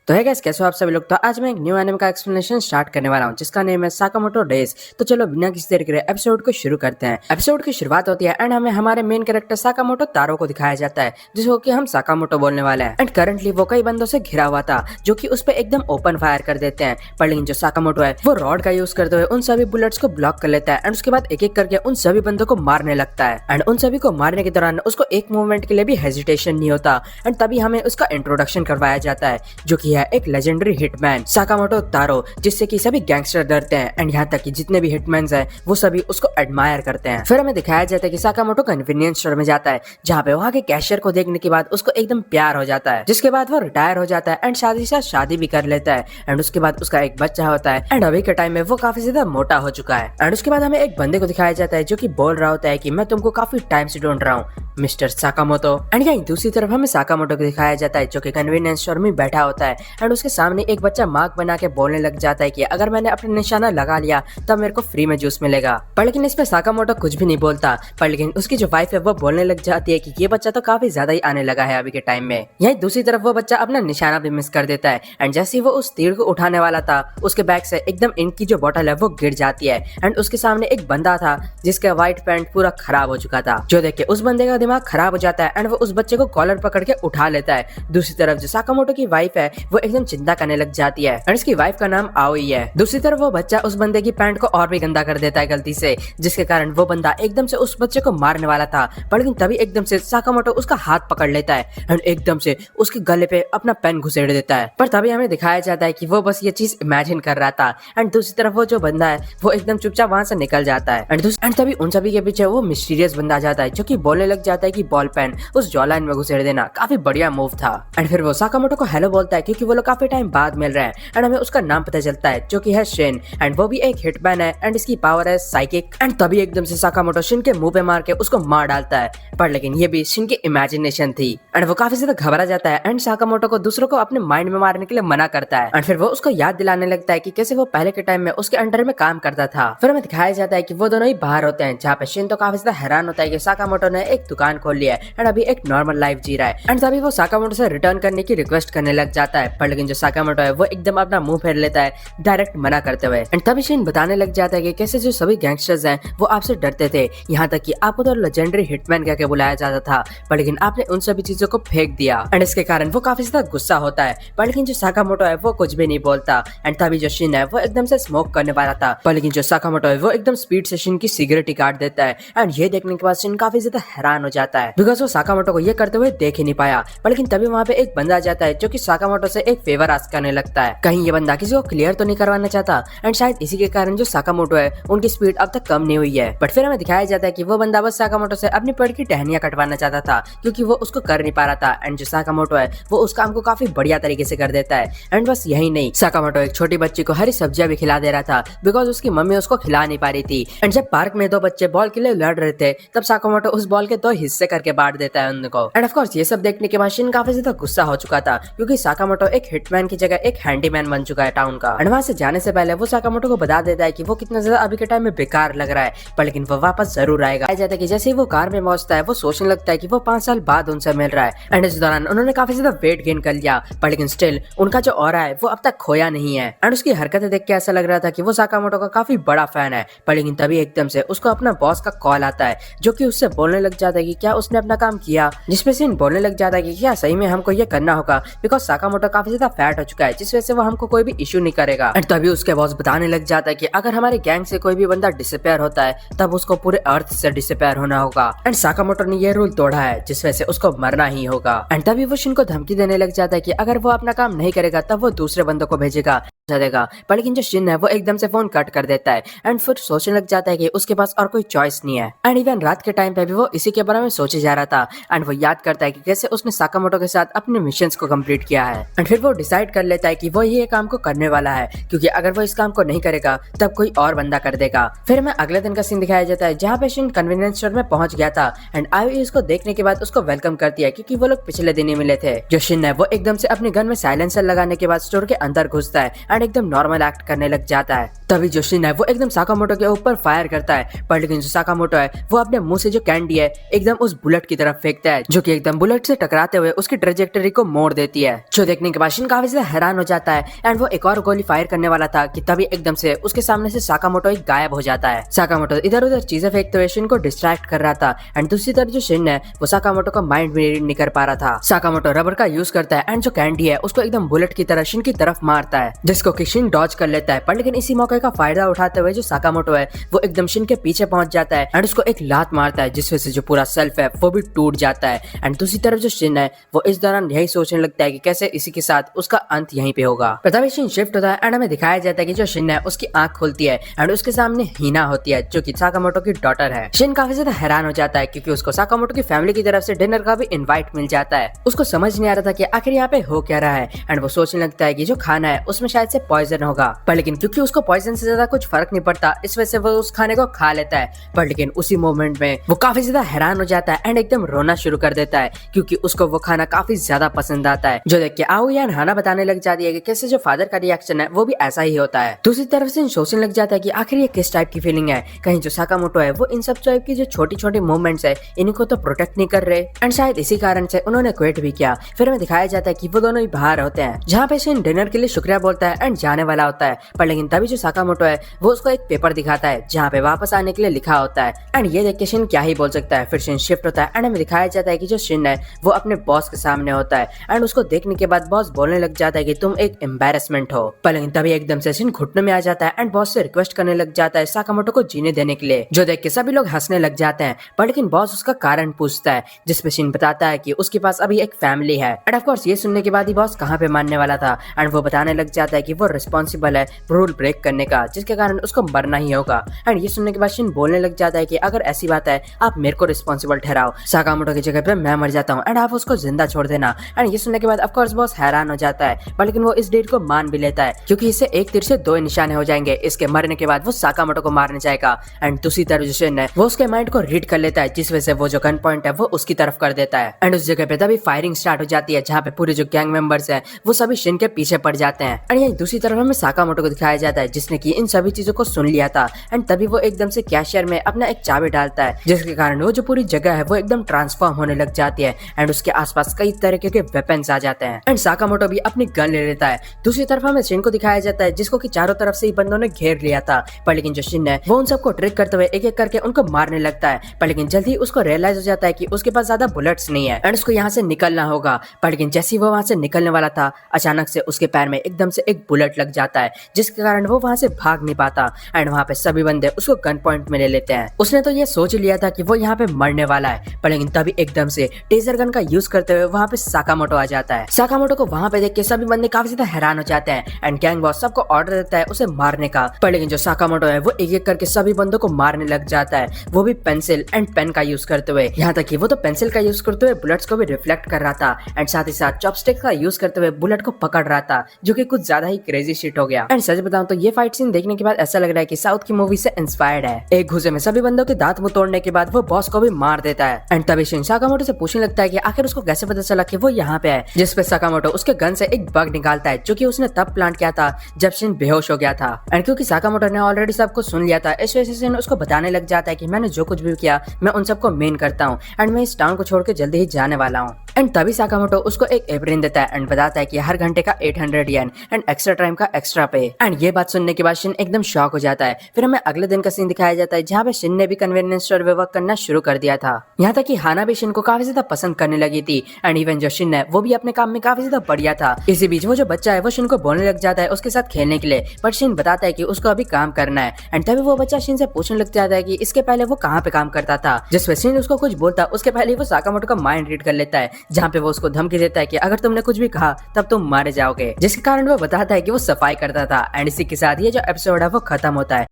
तो है गाइस, कैसे हो आप सभी लोग। तो आज मैं एक न्यू एनिमे का एक्सप्लेनेशन स्टार्ट करने वाला हूँ जिसका नेम है साकामोटो डेज। तो चलो बिना किसी देर के एपिसोड को शुरू करते हैं। एपिसोड की शुरुआत होती है एंड हमें हमारे मेन कैरेक्टर साकामोटो तारो को दिखाया जाता है जिसको कि हम साकामोटो बोलने वाले हैं। एंड करंटली वो कई बंदों से घिरा हुआ था जो कि उस पर एकदम ओपन फायर कर देते हैं। पर लेकिन जो साकामोटो है वो रॉड का यूज करते हुए उन सभी बुलेट्स को ब्लॉक कर लेता है एंड उसके बाद एक एक करके उन सभी बंदों को मारने लगता है। एंड उन सभी को मारने के दौरान उसको एक मूवमेंट के लिए भी हेजिटेशन नहीं होता। एंड तभी हमें उसका इंट्रोडक्शन करवाया जाता है जो कि है एक लेजेंडरी हिटमैन साकामोटो तारो, जिससे कि सभी गैंगस्टर डरते हैं एंड यहाँ तक कि जितने भी हिटमैन्स हैं वो सभी उसको एडमायर करते हैं। फिर हमें दिखाया जाता है कि साकामोटो कन्वीनियंस स्टोर में जाता है जहाँ पे वहाँ के कैशियर को देखने के बाद उसको एकदम प्यार हो जाता है, जिसके बाद वो रिटायर हो जाता है एंड शादी से शादी भी कर लेता है। एंड उसके बाद उसका एक बच्चा होता है एंड अभी के टाइम में वो काफी ज्यादा मोटा हो चुका है। एंड उसके बाद हमें एक बंदे को दिखाया जाता है जो कि बोल रहा होता है कि मैं तुमको काफी टाइम से ढूंढ रहा हूँ मिस्टर साकामोटो। एंड यहीं दूसरी तरफ हमें साकामोटो को दिखाया जाता है जो कि कन्वीनियंस स्टोर में बैठा होता है एंड उसके सामने एक बच्चा मार्क बना के बोलने लग जाता है कि अगर मैंने अपना निशाना लगा लिया तब मेरे को फ्री में जूस मिलेगा। पर लेकिन इस पे साकामोटो कुछ भी नहीं बोलता। पर लेकिन उसकी जो वाइफ है वो बोलने लग जाती है कि ये बच्चा तो काफी ज्यादा ही आने लगा है अभी के टाइम में। यहीं दूसरी तरफ वो बच्चा अपना निशाना भी मिस कर देता है एंड जैसे ही वो उस तीर को उठाने वाला था उसके बैग से एकदम इंक की जो बोतल है वो गिर जाती है एंड उसके सामने एक बंदा था जिसका व्हाइट पैंट पूरा खराब हो चुका था, जो देख के उस बंदे का दिमाग खराब हो जाता है एंड वो उस बच्चे को कॉलर पकड़ के उठा लेता है। दूसरी तरफ जो साकामोटो की वाइफ है वो एकदम चिंता करने लग जाती है एंड उसकी वाइफ का नाम आओई है। दूसरी तरफ वो बच्चा उस बंदे की पैंट को और भी गंदा कर देता है गलती से, जिसके कारण वो बंदा एकदम से उस बच्चे को मारने वाला था। पर लेकिन तभी एकदम से साकामोटो उसका हाथ पकड़ लेता है एंड एकदम से उसके गले पे अपना पेन घुसेड़ देता है। पर तभी हमें दिखाया जाता है कि वो बस ये चीज इमेजिन कर रहा था एंड दूसरी तरफ वो जो बंदा है वो एकदम चुपचाप वहां से निकल जाता है। एंड तभी उन सभी के पीछे वो मिस्टीरियस बंदा आ जाता है जो कि बोलने लग जाता है कि बॉल पेन उस जॉलाइन में घुसेड़ देना काफी बढ़िया मूव था। एंड फिर वो साकामोटो को हेलो बोलता है क्योंकि वो लोग काफी टाइम बाद मिल रहे हैं एंड हमें उसका नाम पता चलता है जो कि है शिन एंड वो भी एक हिटमैन है एंड इसकी पावर है साइकिक। एंड तभी एकदम से साकामोटो शिन के मुंह पे मार के उसको मार डालता है। पर लेकिन ये भी शिन की इमेजिनेशन थी एंड वो काफी ज्यादा घबरा जाता है एंड साकामोटो को दूसरों को अपने माइंड में मारने के लिए मना करता है। एंड फिर वो उसको याद दिलाने लगता है कि कैसे वो पहले के टाइम में उसके अंडर में काम करता था। फिर हमें दिखाया जाता है कि वो दोनों ही बाहर होते हैं जहाँ पे शिन तो काफी ज्यादा हैरान होता है कि साकामोटो ने एक दुकान खोल लिया है एंड अभी एक नॉर्मल लाइफ जी रहा है। एंड तभी वो साकामोटो से रिटर्न करने की रिक्वेस्ट करने लग जाता है। पर लेकिन जो साकामोटो है वो एकदम अपना मुंह फेर लेता है डायरेक्ट मना करते हुए। एंड तभी शिन बताने लग जाता है कि कैसे जो सभी गैंगस्टर्स हैं वो आपसे डरते थे, यहाँ तक कि आपको तो लेजेंडरी हिटमैन कह के बुलाया जाता था, पर लेकिन आपने उन सभी चीजों को फेंक दिया। एंड इसके कारण वो काफी ज्यादा गुस्सा होता है। पर लेकिन जो साकामोटो है वो कुछ भी नहीं बोलता। एंड तभी जो शिन है वो एकदम से स्मोक करने वाला था, पर लेकिन जो साकामोटो है वो एकदम स्पीड से शिन की सिगरेट ही काट देता है। एंड ये देखने के बाद शिन काफी ज्यादा हैरान हो जाता है बिकॉज वो साकामोटो को ये करते हुए देख ही नहीं पाया। पर लेकिन तभी वहाँ पे एक बंदा आ जाता है जो कि साकामोटो से एक फेवर आस्क करने लगता है, कहीं ये बंदा किसी को क्लियर तो नहीं करवाना चाहता। एंड शायद इसी के कारण जो साकामोटो है उनकी स्पीड अब तक कम नहीं हुई है। बट फिर हमें दिखाया जाता है कि वो बंदा बस साकामोटो से अपनी पेड़ की टहनियां कटवाना चाहता था क्योंकि वो उसको कर नहीं पा रहा था। एंड जो साकामोटो है वो उस काम को काफी बढ़िया तरीके से कर देता है। एंड बस यही नहीं, साकामोटो एक छोटी बच्ची को हरी सब्जियां भी खिला दे रहा था बिकॉज उसकी मम्मी उसको खिला नहीं पा रही थी। एंड जब पार्क में दो बच्चे बॉल के लिए लड़ रहे थे तब साकामोटो उस बॉल के दो हिस्से करके बांट देता है उनको। एंड ऑफ कोर्स ये सब देखने के बाद शिन काफी ज्यादा गुस्सा हो चुका था क्योंकि साकामोटो एक हिटमैन की जगह एक हैंडीमैन बन चुका है टाउन का। एंड वहां से जाने से पहले वो साकामोटो को बता देता है कि वो कितना ज्यादा अभी के टाइम में बेकार लग रहा है, पर लेकिन वो वापस जरूर आएगा। जाता है कि जैसे ही वो कार में पहुंचता है वो सोचने लगता है कि वो 5 साल बाद उनसे मिल रहा है। एंड इस दौरान उन्होंने काफी ज्यादा वेट गेन कर लिया, पर लेकिन स्टिल उनका जो ऑरा है वो अब तक खोया नहीं है। एंड उसकी हरकतें देख के ऐसा लग रहा था कि वो साकामोटो का काफी बड़ा फैन है। पर लेकिन तभी एकदम से उसको अपना बॉस का कॉल आता है जो कि उससे बोलने लग जाता है कि क्या उसने अपना काम किया, जिसपे शिन बोलने लग जाता है कि क्या सही में हमको ये करना होगा बिकॉज साकामोटो काफी ज्यादा फैट हो चुका है जिस वजह से वो हमको कोई भी इशू नहीं करेगा। एंड तभी उसके बॉस बताने लग जाता है कि अगर हमारे गैंग से कोई भी बंदा डिसअपियर होता है तब उसको पूरे अर्थ से डिसअपियर होना होगा। एंड साकामोटो ने ये रूल तोड़ा है जिस वजह से उसको मरना ही होगा। एंड तभी वो शिन को धमकी देने लग जाता है कि अगर वो अपना काम नहीं करेगा तब वो दूसरे बंदों को भेजेगा देगा। पर लेकिन जो शिन है वो एकदम से फोन कट कर देता है एंड फिर सोचने लग जाता है कि उसके पास और कोई चॉइस नहीं है। एंड इवन रात के टाइम पे भी वो इसी के बारे में सोचे जा रहा था एंड वो याद करता है कि कैसे उसने साकामोटो के साथ अपने मिशंस को कंप्लीट किया है। एंड फिर वो डिसाइड कर लेता है कि वो ये काम को करने वाला है क्योंकि अगर वो इस काम को नहीं करेगा तब कोई और बंदा कर देगा। फिर हमें अगले दिन का सीन दिखाया जाता है जहाँ पे शिन कन्वीनियंस स्टोर में पहुंच गया था एंड आई उसको देखने के बाद उसको वेलकम करती है क्योंकि वो लोग पिछले दिन ही मिले थे। जो शिन है वो एकदम से अपने गन में साइलेंसर लगाने के बाद स्टोर के अंदर घुसता है एंड एकदम नॉर्मल एक्ट करने लग जाता है। तभी जो शिन है वो एकदम साकामोटो के ऊपर फायर करता है, पर लेकिन जो साकामोटो है वो अपने मुंह से जो कैंडी है एकदम उस बुलेट की तरफ फेंकता है, जो कि एकदम बुलेट से टकराते हुए उसकी ट्रेजेक्टरी को मोड़ देती है। जो देखने के बाद शिन काफी ज्यादा हैरान हो जाता है एंड वो एक और गोली फायर करने वाला था कि तभी एकदम से उसके सामने से साकामोटो एक गायब हो जाता है। साकामोटो इधर उधर चीजें फेंकते हुए शिन को डिस्ट्रैक्ट कर रहा था एंड दूसरी तरफ जो शिन है वो साकामोटो का माइंड भी रीड नहीं कर पा रहा था। साकामोटो रबर का यूज करता है एंड जो कैंडी है उसको एकदम बुलेट की तरह शिन की तरफ मारता है, जिसको कि शिन डॉज कर लेता है। पर लेकिन इसी मौके का फायदा उठाते हुए जो साकामोटो है वो एकदम शिन के पीछे पहुंच जाता है एंड उसको एक लात मारता है, जिस वजह से जो पूरा सेल्फ है वो भी टूट जाता है। एंड दूसरी तरफ जो शिन है वो इस दौरान यही सोचने लगता है कि कैसे इसी के साथ उसका अंत यहीं पे होगा। तभी शिन शिफ्ट होता है एंड हमें दिखाया जाता है कि जो शिन है उसकी आंख खुलती है एंड उसके सामने हीना होती है, जो कि साकामोटो की डॉटर है। शिन काफी ज्यादा हैरान हो जाता है क्योंकि उसको साकामोटो की फैमिली की तरफ से डिनर का भी इनवाइट मिल जाता है। उसको समझ नहीं आ रहा था कि आखिर यहाँ पे हो क्या रहा है एंड वो सोचने लगता है कि जो खाना है उसमें शायद से पॉइजन होगा, पर लेकिन क्योंकि उसको पॉइजन से ज्यादा कुछ फर्क नहीं पड़ता इस वजह से वो उस खाने को खा लेता है। पर लेकिन उसी मोमेंट में वो काफी ज्यादा हैरान हो जाता है एंड एकदम रोना शुरू कर देता है क्योंकि उसको वो खाना काफी ज्यादा पसंद आता है। जो देख के आओयान हाना बताने लग जाती है कि कैसे जो फादर का रिएक्शन है वो भी ऐसा ही होता है। दूसरी तरफ से सोचने लग जाता है कि आखिर ये किस टाइप की फीलिंग है, कहीं जो साकामोटो है वो इन सब टाइप की जो छोटी छोटी मूवमेंट्स है इनको तो प्रोटेक्ट नहीं कर रहे एंड शायद इसी कारण से उन्होंने क्विट भी किया। फिर हमें दिखाया जाता है कि वो दोनों ही बाहर होते हैं, जहाँ पे शिन डिनर के लिए शुक्रिया बोलता है एंड जाने वाला होता है। पर लेकिन तभी जो साकामोटो है वो उसको एक पेपर दिखाता है जहाँ पे वापस आने के लिए लिखा होता है एंड ये देख के शिन क्या ही बोल सकता है। फिर शिन शिफ्ट होता है एंड हमें दिखाया जाता है कि जो शिन है वो अपने बॉस के सामने होता है एंड उसको देखने के बाद बॉस बोलने लग जाता है कि तुम एक एम्बैरेसमेंट हो। पर लेकिन तभी एकदम से शिन घुटने में आ जाता है एंड बॉस से रिक्वेस्ट करने लग जाता है साकामोटो को जीने देने के लिए, जो देख के सभी लोग हंसने लग जाते हैं। पर लेकिन बॉस उसका कारण पूछता है, जिसपे शिन बताता है कि उसके पास अभी एक फैमिली है एंड ऑफ कोर्स ये सुनने के बाद ही बॉस कहाँ पे मानने वाला था एंड वो बताने लग जाता है कि वो रिस्पॉन्सिबल है रूल ब्रेक करने का, जिसके कारण उसको मरना ही होगा। एंड ये सुनने के बाद शिन बोलने लग जाता है कि अगर ऐसी बात है आप मेरे को रिस्पॉन्सिबल ठहराओ, साकामोटो की जगह पे मैं मर जाता हूँ एंड आप उसको जिंदा छोड़ देना। एंड ये सुनने के बाद ऑफ कोर्स बॉस हैरान हो जाता है, पर लेकिन वो इस डील को मान भी लेता है क्योंकि इससे एक तीर से दो निशाने हो जाएंगे। इसके मरने के बाद वो साकामोटो को मारने जाएगा एंड दूसरी तरफ जो शिन है वो उसके माइंड को रीड कर लेता है, जिस वजह से वो जो गन पॉइंट है वो उसकी तरफ कर देता है एंड उस जगह पे तभी फायरिंग स्टार्ट हो जाती है, जहाँ पे पूरे जो गैंग मेंबर्स हैं वो सभी शिन के पीछे पड़ जाते हैं। एंड यही दूसरी तरफ हमें साकामोटो को दिखाया जाता है जिसने की इन सभी चीजों को सुन लिया था एंड तभी वो एकदम से कैशियर में अपना एक चाबी डालता है, जिसके कारण वो जो पूरी जगह है वो एकदम ट्रांसफॉर्म होने लग जाती है एंड उसके आसपास कई तरीके के वेपन्स आ जाते हैं एंड साकामोटो भी अपनी गन ले लेता है। दूसरी तरफ हमें शिन को दिखाया जाता है जिसको कि चारों तरफ से ही बंदों ने घेर लिया था, पर लेकिन जो शिन है वो उन सबको ट्रिक करते हुए एक एक करके उनको मारने लगता है। पर लेकिन जल्दी उसको रियलाइज हो जाता है कि उसके पास ज्यादा बुलेट्स नहीं है एंड उसको यहाँ से निकलना होगा। पर लेकिन जैसे ही वो वहाँ से निकलने वाला था अचानक से उसके पैर में एकदम से एक बुलेट लग जाता है, जिसके कारण वो वहाँ से भाग नहीं पाता एंड वहाँ पे सभी बंदे उसको गन पॉइंट में ले लेते हैं। उसने तो ये सोच लिया था कि वो यहाँ पे मरने वाला है, पर लेकिन तभी एकदम से टेजर गन का यूज करते हुए वहाँ पे साकामोटो आ जाता है। साकामोटो को वहाँ पे देख के सभी बंदे काफी ज्यादा हैरान हो जाते हैं एंड गैंग बॉस सबको ऑर्डर देता है उसे मारने का। पर लेकिन जो साकामोटो है वो एक एक करके सभी बंदों को मारने लग जाता है, वो भी पेंसिल एंड पेन का यूज करते हुए। यहाँ तक कि वो तो पेंसिल का यूज करते हुए बुलेट्स को भी रिफ्लेक्ट कर रहा था एंड साथ ही साथ चॉपस्टिक का यूज करते हुए बुलेट को पकड़ रहा था, जो कि कुछ ज्यादा ही क्रेजी शिट हो गया। एंड सच बताऊं तो ये फाइट सीन देखने के बाद ऐसा लग रहा है कि साउथ की मूवी से इंस्पायर्ड है। एक घुसे में सभी बंदों के दांत मुंह तोड़ने के बाद वो बॉस को भी मार देता है एंड तभी शिन साकामोटो से पूछने लगता है कि आखिर उसको कैसे पता चला कि वो यहाँ पे है, जिसपे साकामोटो उसके गन से एक बग निकालता है जो कि उसने तब प्लांट किया था जब शिन बेहोश हो गया था। एंड क्योंकि साकामोटो ने ऑलरेडी सब कुछ सुन लिया था इस वजह से शिन उसको बताने लग जाता है कि मैंने जो कुछ भी किया मैं उन सबको मेन करता हूँ एंड मैं इस टाउन को छोड़ के जल्दी ही जाने वाला हूँ। एंड तभी साकामोटो उसको एक एप्रिन देता है एंड बताता है कि हर घंटे का 800 येन एंड एक्स्ट्रा टाइम का एक्स्ट्रा पे। एंड ये बात सुनने के बाद शिन एकदम शॉक हो जाता है। फिर हमें अगले दिन का सीन दिखाया जाता है जहाँ पे शिन ने भी कन्वीनियंस स्टोर में वर्क करना शुरू कर दिया था। यहाँ तक कि हाना भी शिन को काफी ज्यादा पसंद करने लगी थी एंड इवन जो शिन है वो भी अपने काम में काफी ज्यादा बढ़िया था। इसी बीच वो जो बच्चा है वो शिन को बोलने लग जाता है उसके साथ खेलने के लिए, पर शिन बताता है कि उसको अभी काम करना है एंड तभी वो बच्चा शिन से पूछने लग जाता है कि इसके पहले वो कहाँ पे काम करता था, जिसपे शिन उसको कुछ बोलता उसके पहले वो साकामोटो का माइंड रीड कर लेता है, जहाँ पे वो उसको धमकी देता है कि अगर तुमने कुछ भी कहा तब तुम मारे जाओगे, जिसके कारण वो बताता है कि वो सफाई करता था। एंड इसी के साथ ये जो एपिसोड है वो खत्म होता है।